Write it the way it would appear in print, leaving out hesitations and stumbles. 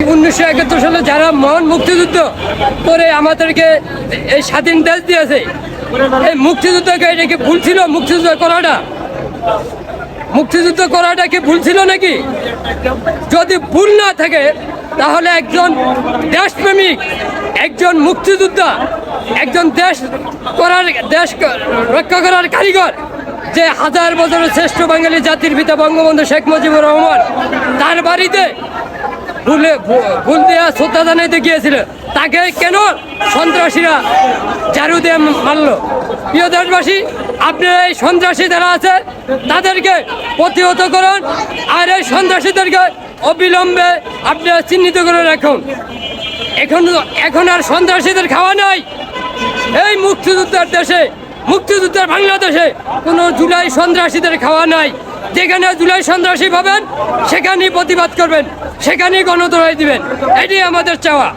1971 সালে যারা মহান মুক্তিযুদ্ধ করে আমাদেরকে এই স্বাধীন দেশ দিয়েছে, এই মুক্তিযুদ্ধকে এটা কি ভুল ছিল? মুক্তিযুদ্ধ করাটা কি ভুল ছিল নাকি? যদি ভুল না থাকে তাহলে একজন দেশপ্রেমিক, একজন মুক্তিযোদ্ধা, একজন দেশ রক্ষা করার কারিগর, যে 1000 বছরের শ্রেষ্ঠ বাঙালি জাতির পিতা বঙ্গবন্ধু শেখ মুজিবুর রহমান তার বাড়িতে ফুল দেওয়া শ্রদ্ধা জানাইতে গিয়েছিল, তাকে কেন সন্ত্রাসীরা ঝাড়ু দিয়ে মারলো? প্রিয় দেশবাসী, আপনারা এই সন্ত্রাসী যারা আছে তাদেরকে প্রতিহত করুন, আর এই সন্ত্রাসীদেরকে অবিলম্বে আপনারা চিহ্নিত করে রাখুন। এখন আর সন্ত্রাসীদের খাওয়া নাই। এই মুক্তিযুদ্ধের দেশে, মুক্তিযুদ্ধের বাংলাদেশে কোনো জুলাই সন্ত্রাসীদের খাওয়া নাই। যেখানে জুলাই সন্ত্রাসী পাবেন সেখানেই প্রতিবাদ করবেন, সেখানেই গণতোড়াই দিবেন, এটাই আমাদের চাওয়া।